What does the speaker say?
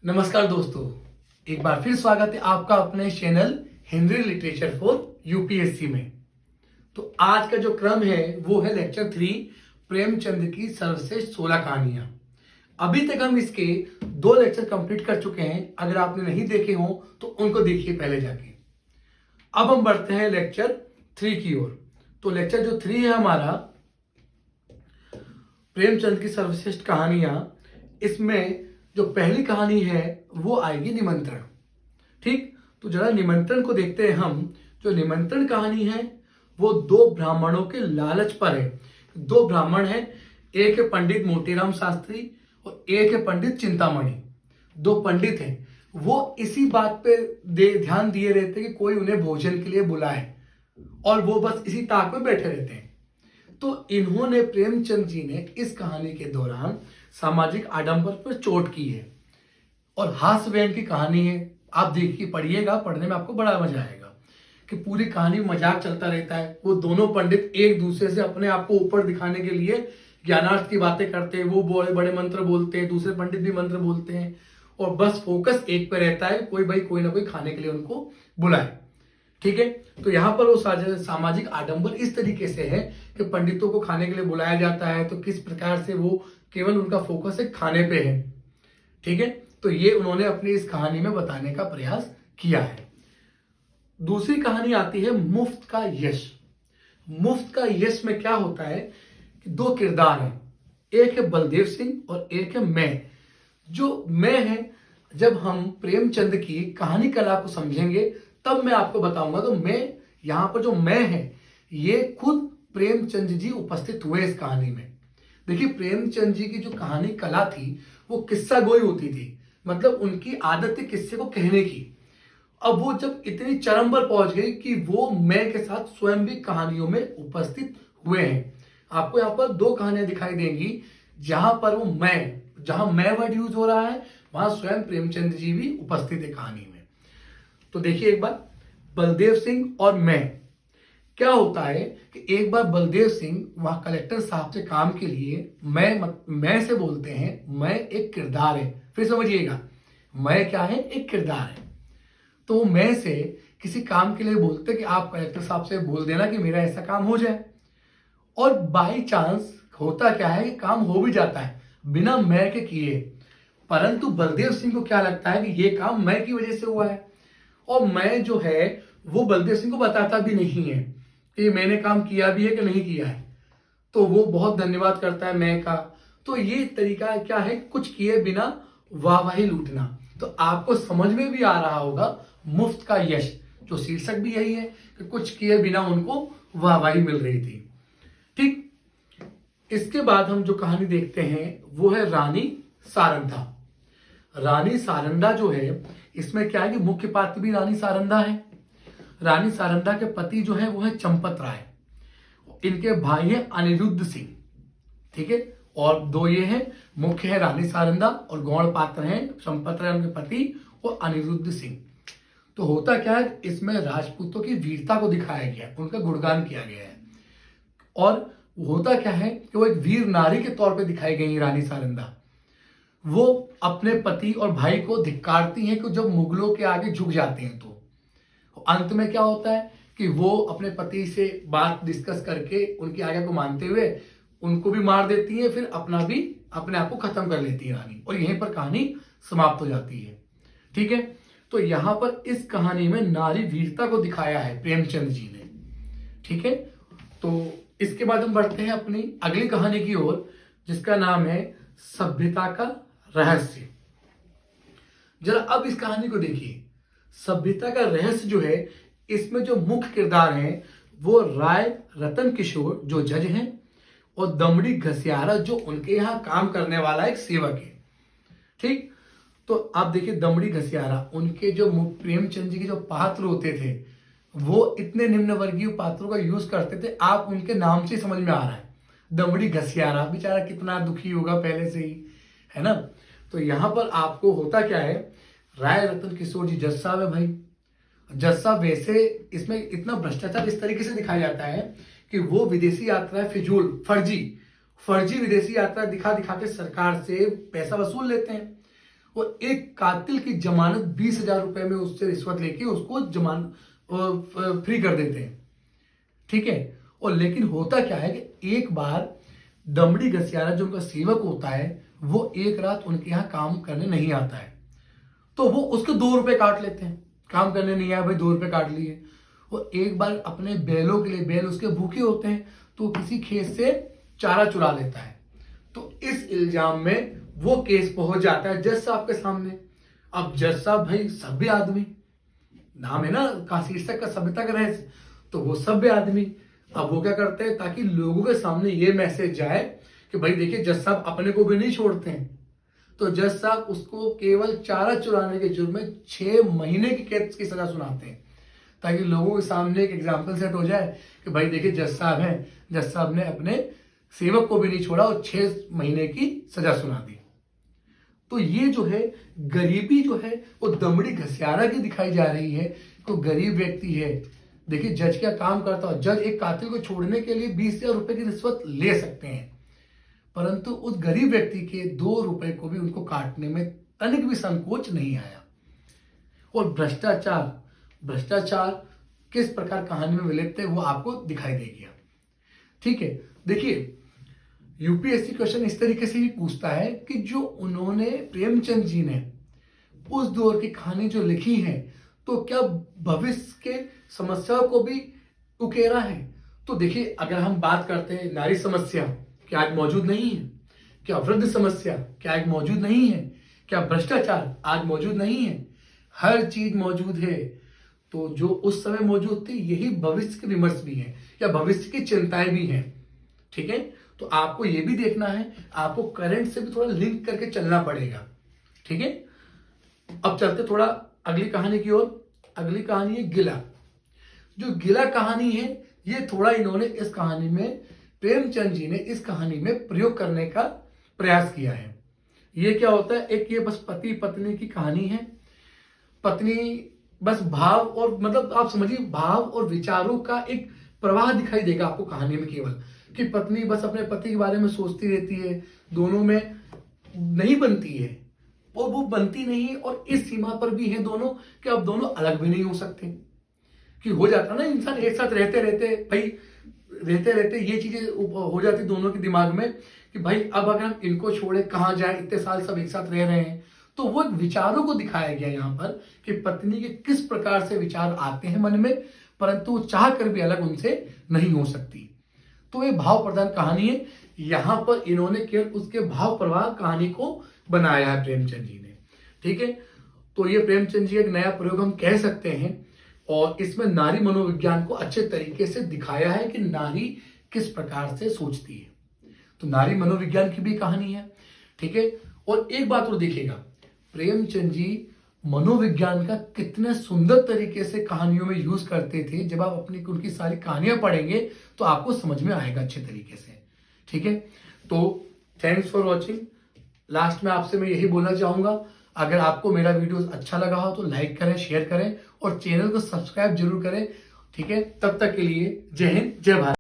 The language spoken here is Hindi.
नमस्कार दोस्तों, एक बार फिर स्वागत है आपका अपने channel Hindi literature for UPSC में। तो आज का जो क्रम है वो है लेक्चर 3 प्रेमचंद की सर्वश्रेष्ठ 16 कहानियां। अभी तक हम इसके 2 लेक्चर कंप्लीट कर चुके हैं। अगर आपने नहीं देखे हो तो उनको देखिए पहले जाके। अब हम बढ़ते हैं लेक्चर 3 की ओर। तो लेक्चर जो 3 है हमारा प्रेमचंद की सर्वश्रेष्ठ कहानियां, इसमें जो पहली कहानी है वो आएगी निमंत्रण। ठीक, तो जरा निमंत्रण को देखते हैं हम। जो निमंत्रण कहानी है वो 2 ब्राह्मणों के लालच पर है। 2 ब्राह्मण हैं, एक है पंडित मोतीराम शास्त्री और एक है पंडित चिंतामणि। 2 पंडित हैं, वो इसी बात पे ध्यान दिए रहते हैं कि कोई उन्हें भोजन के लिए बुलाए, और वो बस इसी ताक में बैठे रहते हैं। तो इन्होंने, प्रेमचंद जी ने इस कहानी के दौरान सामाजिक आडंबर पर चोट की है और हास्य व्यंग की कहानी है। आप देखिए, पढ़िएगा, पढ़ने में आपको बड़ा मजा आएगा कि पूरी कहानी में मजाक चलता रहता है। वो दोनों पंडित एक दूसरे से अपने आप को ऊपर दिखाने के लिए ज्ञानार्थ की बातें करते हैं। वो बड़े बड़े मंत्र बोलते हैं, दूसरे पंडित भी मंत्र बोलते हैं, और बस फोकस एक पे रहता है, कोई ना कोई खाने के लिए उनको बुलाए। ठीक है, तो यहाँ पर वो सामाजिक आडंबर इस तरीके से है कि पंडितों को खाने के लिए बुलाया जाता है, तो किस प्रकार से वो केवल उनका फोकस है खाने पे है। ठीक है, तो ये उन्होंने अपनी इस कहानी में बताने का प्रयास किया है। दूसरी कहानी आती है मुफ्त का यश। मुफ्त का यश में क्या होता है कि 2 किरदार हैं, एक है बलदेव सिंह और एक है मैं। जो मैं है, जब हम प्रेमचंद की कहानी कला को समझेंगे तब मैं आपको बताऊंगा। तो मैं, यहां पर जो मैं है, ये खुद प्रेमचंद जी उपस्थित हुए इस कहानी में। देखिए, प्रेमचंद जी की जो कहानी कला थी वो किस्सा गोई होती थी, मतलब उनकी आदत थी किस्से को कहने की। अब वो जब इतनी चरम पर पहुंच गई कि वो मैं के साथ स्वयं भी कहानियों में उपस्थित हुए हैं। आपको यहाँ पर 2 कहानियां दिखाई देंगी जहां पर वो मैं, जहां मैं वर्ड यूज हो रहा है, वहां स्वयं प्रेमचंद जी भी उपस्थित है कहानी में। तो देखिए एक बार, बलदेव सिंह और मैं। क्या होता है कि एक बार बलदेव सिंह वहां कलेक्टर साहब से काम के लिए मैं से बोलते हैं। मैं एक किरदार है, फिर समझिएगा, मैं क्या है, एक किरदार है। तो वो मैं से किसी काम के लिए बोलते कि आप कलेक्टर साहब से बोल देना कि मेरा ऐसा काम हो जाए। और बाई चांस होता क्या है कि काम हो भी जाता है बिना मैं के किए। परंतु बलदेव सिंह को क्या लगता है कि ये काम मैं की वजह से हुआ है, और मैं जो है वो बलदेव सिंह को बताता भी नहीं है कि मैंने काम किया भी है कि नहीं किया है। तो वो बहुत धन्यवाद करता है मैं का। तो ये तरीका क्या है, कुछ किए बिना वाहवाही लूटना। तो आपको समझ में भी आ रहा होगा मुफ्त का यश, जो शीर्षक भी यही है कि कुछ किए बिना उनको वाहवाही मिल रही थी। ठीक, इसके बाद हम जो कहानी देखते हैं वो है रानी सारंधा। रानी सारंधा जो है, इसमें क्या है कि मुख्य पात्र भी रानी सारंधा है। रानी सारंधा के पति जो है वो है चंपत राय। इनके भाई है अनिरुद्ध सिंह। ठीक है, और 2 ये हैं, मुख्य है रानी सारंधा और गौण पात्र हैं चंपत राय उनके पति और अनिरुद्ध सिंह। तो होता क्या है, इसमें राजपूतों की वीरता को दिखाया गया है, उनका गुणगान किया गया है। और होता क्या है कि वो एक वीर नारी के तौर पे दिखाई गई है रानी सारंधा। वो अपने पति और भाई को धिक्कारती हैं कि जब मुगलों के आगे झुक जाते हैं तो अंत में क्या होता है कि वो अपने पति से बात डिस्कस करके उनकी आज्ञा को मानते हुए उनको भी मार देती है, फिर अपने आप को खत्म कर लेती है रानी, और यहीं पर कहानी समाप्त हो जाती है। ठीक है, तो यहां पर इस कहानी में नारी वीरता को दिखाया है प्रेमचंद जी ने। ठीक है, तो इसके बाद हम बढ़ते हैं अपनी अगली कहानी की ओर, जिसका नाम है सभ्यता का रहस्य। जरा अब इस कहानी को देखिए। सभ्यता का रहस्य जो है, इसमें जो मुख्य किरदार हैं वो राय रतन किशोर जो जज हैं, और दमड़ी घसियारा जो उनके यहाँ काम करने वाला एक सेवक है। ठीक, तो आप देखिए, दमड़ी घसियारा, उनके जो प्रेमचंद जी के जो पात्र होते थे वो इतने निम्न वर्गीय पात्रों का यूज करते थे, आप उनके नाम से समझ में आ रहा है। दमड़ी घसियारा बेचारा कितना दुखी होगा पहले से ही, है ना। तो यहां पर आपको होता क्या है, राय रतन किशोर जी जज साहब है भाई। जज साहब वैसे इसमें इतना भ्रष्टाचार इस तरीके से दिखाया जाता है कि वो विदेशी यात्रा फिजूल फर्जी विदेशी यात्रा दिखा दिखा के सरकार से पैसा वसूल लेते हैं। और एक कातिल की जमानत 20,000 रुपए में उससे रिश्वत लेके उसको जमानत फ्री कर देते हैं, ठीक है। और लेकिन होता क्या है कि एक बार दमड़ी घसियारा जो उनका सेवक होता है वो एक रात उनके यहाँ काम करने नहीं आता है, तो वो उसके 2 रुपए काट लेते हैं। काम करने नहीं आया भाई, 2 रुपए काट लिए। वो एक बार अपने बैलों के लिए, बैल उसके भूखे होते हैं, तो किसी खेत से चारा चुरा लेता है। तो इस इल्जाम में वो केस पहुंच जाता है जज साहब के सामने। अब जज साहब भाई सभ्य आदमी, नाम है ना का शीर्षक का सभ्यता का रहस्य, तो वो सभ्य आदमी। अब वो क्या करते हैं ताकि लोगों के सामने ये मैसेज जाए कि भाई देखिए जज साहब अपने को भी नहीं छोड़ते हैं, तो जज साहब उसको केवल चारा चुराने के जुर्म में 6 महीने की कैद की सजा सुनाते हैं, ताकि लोगों के सामने एक एग्जाम्पल सेट हो जाए कि भाई देखिए जज साहब हैं, जज साहब ने अपने सेवक को भी नहीं छोड़ा और 6 महीने की सजा सुना दी। तो ये जो है गरीबी जो है वो दमड़ी घसियारा की दिखाई जा रही है। तो गरीब व्यक्ति है, देखिए जज क्या काम करता है, जज एक कातिल को छोड़ने के लिए 20,000 रुपए की रिश्वत ले सकते हैं, परंतु उस गरीब व्यक्ति के 2 रुपए को भी उनको काटने में तनिक भी संकोच नहीं आया। और भ्रष्टाचार किस प्रकार कहानी में विलिप्त है वो आपको दिखाई देगी, ठीक है। देखिए यूपीएससी क्वेश्चन इस तरीके से भी पूछता है कि जो उन्होंने प्रेमचंद जी ने उस दौर की कहानी जो लिखी है, तो क्या भविष्य के समस्याओं को भी उकेरा है। तो देखिए अगर हम बात करते हैं नारी समस्या क्या आज मौजूद नहीं है, क्या वृद्ध समस्या क्या आज मौजूद नहीं है, क्या भ्रष्टाचार आज मौजूद नहीं है, हर चीज मौजूद है। तो जो उस समय मौजूद थी यही भविष्य के विमर्श भी है या भविष्य की चिंताएं भी हैं, ठीक है। तो आपको ये भी देखना है, आपको करंट से भी थोड़ा लिंक करके चलना पड़ेगा, ठीक है। अब चलते थोड़ा अगली कहानी की ओर। अगली कहानी है गिला। जो गिला कहानी है ये थोड़ा इन्होंने इस कहानी में, प्रेमचंद जी ने इस कहानी में प्रयोग करने का प्रयास किया है। ये क्या होता है, एक ये बस पति पत्नी की कहानी है। पत्नी बस भाव और मतलब आप समझिए भाव और विचारों का एक प्रवाह दिखाई देगा आपको कहानी में, केवल कि पत्नी बस अपने पति के बारे में सोचती रहती है, दोनों में नहीं बनती है और वो बनती नहीं, और इस सीमा पर भी है दोनों कि अब दोनों अलग भी नहीं हो सकते। कि हो जाता ना इंसान एक साथ रहते रहते ये चीजें हो जाती दोनों के दिमाग में कि भाई अब अगर हम इनको छोड़े कहाँ जाए, इतने साल सब एक साथ रह रहे हैं। तो वो विचारों को दिखाया गया यहाँ पर कि पत्नी के किस प्रकार से विचार आते हैं मन में, परंतु चाह कर भी अलग उनसे नहीं हो सकती। तो ये भाव प्रधान कहानी है। यहाँ पर इन्होंने केवल उसके भाव प्रवाह कहानी को बनाया है प्रेमचंद जी ने, ठीक है। तो ये प्रेमचंद जी एक नया प्रयोग हम कह सकते हैं, और इसमें नारी मनोविज्ञान को अच्छे तरीके से दिखाया है कि नारी किस प्रकार से सोचती है। तो नारी मनोविज्ञान की भी कहानी है, ठीक है। और एक बात और देखिएगा, प्रेमचंद जी मनोविज्ञान का कितने सुंदर तरीके से कहानियों में यूज करते थे। जब आप अपनी उनकी सारी कहानियां पढ़ेंगे तो आपको समझ में आएगा अच्छे तरीके से, ठीक है। तो थैंक्स फॉर वॉचिंग। लास्ट में आपसे मैं यही बोलना चाहूंगा, अगर आपको मेरा वीडियो अच्छा लगा हो तो लाइक करें, शेयर करें और चैनल को सब्सक्राइब जरूर करें, ठीक है। तब तक के लिए जय हिंद, जय भारत।